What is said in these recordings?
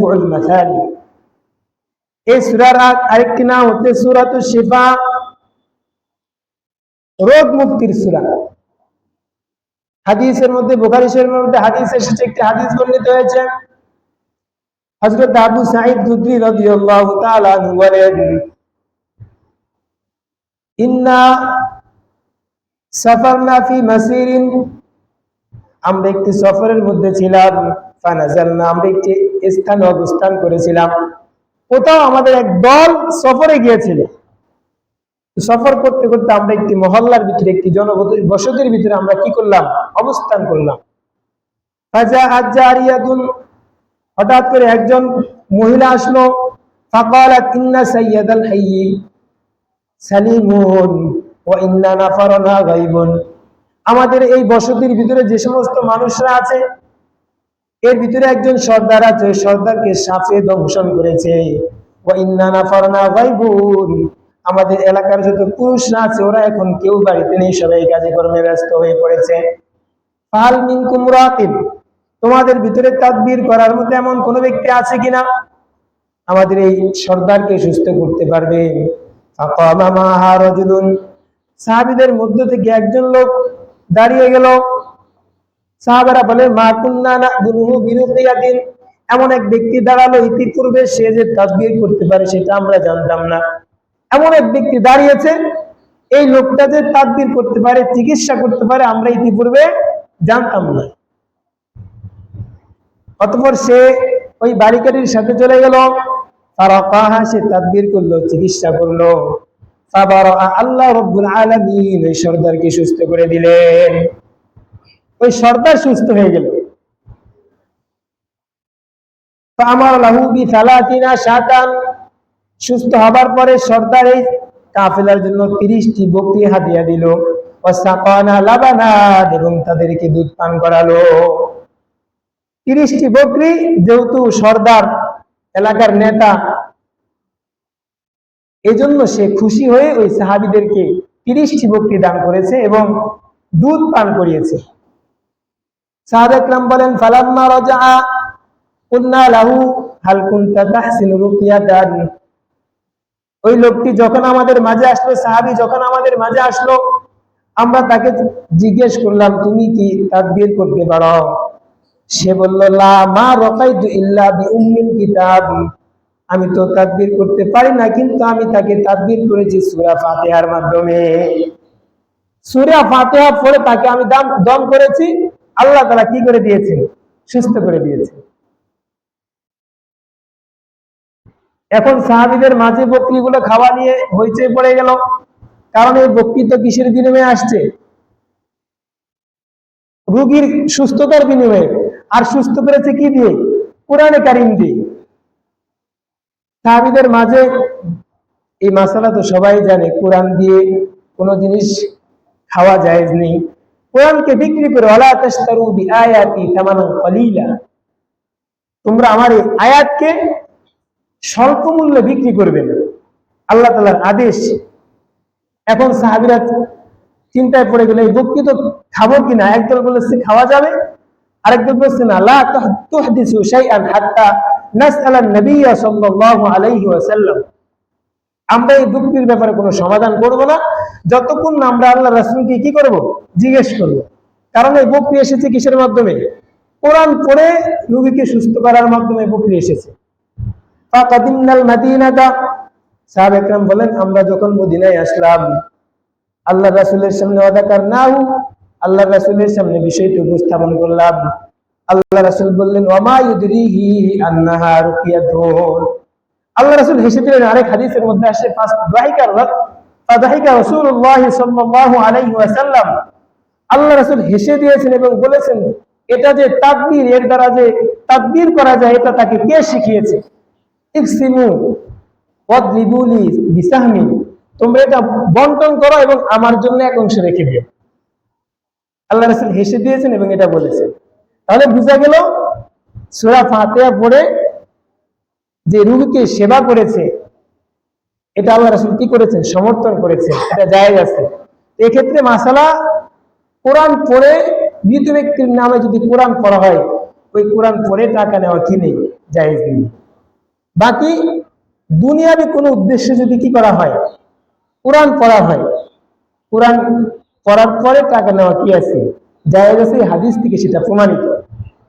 সাবউল মাসানি। এই সূরার আরেকটি নাম হচ্ছে সূরাতুশ শিফা, রোগ মুক্তির সূরা। হাদিসের মধ্যে, বুখারী শরীফের মধ্যে হাদিস এসেছে, একটি হাদিস বর্ণিত হয়েছে, হযরত আবু সাঈদ খুদরী রাদিয়াল্লাহু তাআলা আনহু বলেন, ইন্না সাফারনা ফি মাসিরিন, আমরা একটি সফরের মধ্যে ছিলাম, ফানাজালনা, আমরা একটি স্থানে অবস্থান করেছিলাম। কোথাও আমাদের এক দল সফরে গিয়েছিল। সফর করতে করতে আমরা একটি মহল্লার ভিতরে, একটি জনবসতির ভিতরে আমরা কি করলাম? অবস্থান করলাম। ফাজাআত জারিয়াতুন, হঠাৎ করে একজন মহিলা আসলো। ফাকালাত ইন্না সাইয়্যিদাল হাইয়্যি সালিমুন ওয়া ইন্না নাফারানা গায়বুন, আমাদের এই বসতির ভিতরে যে সমস্ত মানুষরা আছে, এর ভিতরে একজন সর্দার আছে, ওই সর্দারকে সাপে দংশন করেছে। ওয়া ইন্না নাফারানা গায়বুন, আমাদের এলাকার যত পুরুষরা আছে ওরা এখন কেউ বাড়িতে নেই, সবাই কাজে কর্মে ব্যস্ত হয়ে পড়েছে। ফাল মিনকুম রাকিব, তোমাদের ভিতরে তাদবীর করার মতো এমন কোন ব্যক্তি আছে কিনা আমাদের এই সর্দারকে সুস্থ করতে পারবে? ফাকামা মাহা রাজুলুন, সাহাবীদের মধ্য থেকে একজন লোক দাঁড়িয়ে গেল। সাহাবারা বলে, মা কুন্না না'দুনুহু বিরুকিয়াতিন, এমন এক ব্যক্তি দাঁড়ালো, ইতিপূর্বে সে যে তাদবীর করতে পারে সেটা আমরা জানতাম না। এমন এক ব্যক্তি দাঁড়িয়েছে, এই লোকটা যে তাদবীর করতে পারে, চিকিৎসা করতে পারে, আমরা ইতিপূর্বে জানতাম না। অতঃপর সে ওই বালিকাটির সাথে চলে গেল, ফারাকাহা, সে তাদবীর করলো, চিকিৎসা করলো। ফাবারা, আল্লাহ রাব্বুল আলামিন ওই সর্দারকে সুস্থ করে দিলেন। ওই সর্দার সুস্থ হয়ে গেল। ফামার লাহু বিসালাতিনা শাতান, সুস্থ হবার পরে সর্দার এই কাফেলার জন্য 30টি বকরি হাদিয়া দিল। ওয়াসাকানা লাবানা, এবং তাদেরকে দুধ পান করালো। 30টি বকরি, যেহেতু সর্দার এলাকার নেতা, এজন্য সে খুশি হয়ে ওই সাহাবীদেরকে 30টি বকরি দান করেছে এবং দুধ পান করিয়েছে। সাহাবা একরাম বলেন, ফালাম্মা রাজাআ কুন্না লাহু হাল কুনতা তাহসিনু রুকিয়াতান, ওই লোকটি যখন আমাদের মাঝে আসলো, সাহাবী যখন আমাদের মাঝে আসলো, আমরা তাকে জিজ্ঞেস করলাম, তুমি কি তাদবীর করতে পারো? সে বলল, লা মা রাকাইতু ইল্লা বিউম্মিল কিতাব, আমি তো তাদবীর করতে পারি না, কিন্তু আমি তাকে তাদবীর করেছি সূরা ফাতিহার মাধ্যমে। সূরা ফাতিহা পড়ে তাকে আমি দম করেছি, আল্লাহ তাআলা কি করে দিয়েছেন? সুস্থ করে দিয়েছেন। এখন সাহাবীদের মাঝে বকরিগুলো খাওয়া নিয়ে হইচই পড়ে গেল, কারণ এই বকরি তো কিসের বিনিময়ে আসছে? রোগীর সুস্থতার বিনিময়ে। আর সুস্থ করেছে কি দিয়ে? কোরআনে কারীম দিয়ে। সাহাবীদের মাঝে এই মাসালা তো সবাই জানে, কোরআন দিয়ে কোনো জিনিস খাওয়া জায়েজ নেই। কোরআনকে বিক্রি করে, ওয়ালা তাশতারু বিআয়াতি তামানান কলিলা, তোমরা আমার এই আয়াতকে স্বল্প মূল্যে বিক্রি করবে না, আল্লাহ তাআলার আদেশ। এখন সাহাবীরা চিন্তায় পড়ে গেল, এই বকরি তো খাবো কিনা। একদল বলেছে খাওয়া যাবে, আরেকদল বলেছে না, লা তুহদিসু শাইআন হাত্তা নাসআলান নবী সাল্লাল্লাহু আলাইহি ওয়াসাল্লাম, আমরা এই বকরির ব্যাপারে কোনো সমাধান করব না যতক্ষণ না আমরা আল্লাহর রাসূলকে কি করব? জিজ্ঞেস করব। কারণ এই বকরি এসেছে কিসের মাধ্যমে? কোরআন পড়ে রোগীকে সুস্থ করার মাধ্যমে বকরি এসেছে। ফাকাদিমনাল মাদিনাতা, সাহাবা একরাম বলেন, আমরা যখন মদিনায় আসলাম, আল্লাহ রাসূলের সামনে ওয়াদাকারনাহু, আল্লাহ রাসূলের সামনে বিষয়টি উপস্থাপন করলাম। আল্লাহ রাসূল বললেন, ওয়ামা ইউদরিহি আন্নাহা রুকিয়াতুন, আল্লাহ রাসূল হেসে দিলেন। আরেক হাদিসের মধ্যে আসে, ফাদাহিকা রাসূলুল্লাহ সাল্লাল্লাহু আলাইহি ওয়াসাল্লাম, আল্লাহ রাসূল হেসে দিয়েছেন এবং বলেছেন, এটা যে তাকবীর, এর দ্বারা যে তাকবীর করা যায়, এটা তাকে কে শিখিয়েছে? ইকসিমু ওয়াদরিবুলি বিসাহমি, তোমরা এটা বন্টন করো এবং আমার জন্য এক অংশ রেখে দিও। আল্লাহ রাসূল হেসে দিয়েছেন এবং এটা বলেছেন। তাহলে বোঝা গেল, সূরা ফাতিহা পড়ে যে রোগীকে সেবা করেছে, এটা আল্লাহ রাসূল কি করেছেন? সমর্থন করেছেন, এটা জায়েজ আছে। এক্ষেত্রে মাসালা, কোরআন পড়ে মৃত ব্যক্তির নামে যদি কোরআন পড়া হয়, ওই কোরআন পড়ে টাকা নেওয়া কি নেই, জায়েজ নেই। বাকি দুনিয়াবি কোনো উদ্দেশ্যে যদি কি করা হয়, কোরআন পড়া হয়, কোরআন পড়ার পরে টাকা নেওয়া কি আছে, জায়েজ আছে। হাদিস থেকে সেটা প্রমাণিত।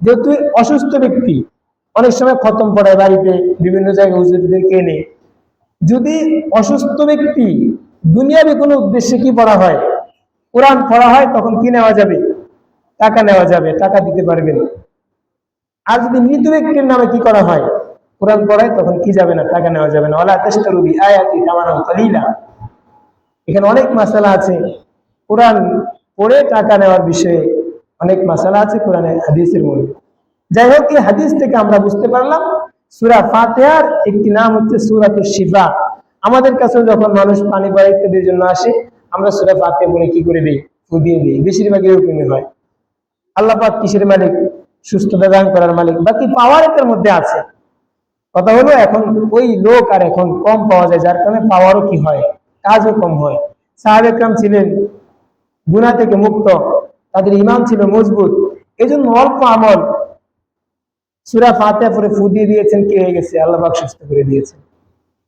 যেহেতু অসুস্থ ব্যক্তি অনেক সময় খতম পড়ায় বাড়িতে, বিভিন্ন জায়গায় হুজুরদেরকে এনে, যদি অসুস্থ ব্যক্তি দুনিয়াবি কোনো উদ্দেশ্যে কি পড়া হয়, কোরআন পড়া হয়, তখন কি নেওয়া যাবে, টাকা নেওয়া যাবে, টাকা দিতে পারবেন। আর যদি মৃত ব্যক্তির নামে কি করা হয়, কোরআন পড়ায়, তখন কি যাবে না, টাকা নেওয়া যাবে না। ওয়ালা তাশতারু বিআয়াতি সামানান কালিলা। এখানে অনেক মাসালা আছে কোরআন পড়ে টাকা নেওয়ার বিষয়ে, অনেক মাসালা আছে কোরআনে হাদিসের মধ্যে। যাই হোক, এই হাদিস থেকে আমরা বুঝতে পারলাম সূরা ফাতিহার একটি নাম হচ্ছে সূরাতুশ শিফা। আমাদের কাছে যখন মানুষ পানি পড়া ইত্যাদির জন্য আসে, আমরা সূরা ফাতিহা পড়ে কি করে দিই, ফু দিয়ে দিই। বেশিরভাগ এরকমই হয়। আল্লাহ পাক কিসের মালিক? সুস্থতা দান করার মালিক। বাকি পাওয়ার এটার মধ্যে আছে। কথা হলো এখন ওই লোক আর এখন কম পাওয়া যায়, যার কারণে পাওয়ারও কি হয়, কাজও কম হয়। সাহাবে একরাম ছিলেন গুনাহ থেকে মুক্ত, তাদের ঈমান ছিল মজবুত, এজন্য অল্প আমল সূরা ফাতিহা পড়ে ফু দিয়ে দিয়েছেন, কি হয়ে গেছে, আল্লাহ পাক সুস্থ করে দিয়েছেন।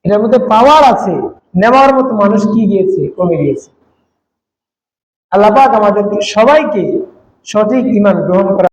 এটার মধ্যে পাওয়ার আছে, নেওয়ার মতো মানুষ কি গিয়েছে, কমে গিয়েছে। আল্লাহ পাক আমাদের সবাইকে সঠিক ঈমান গ্রহণ করার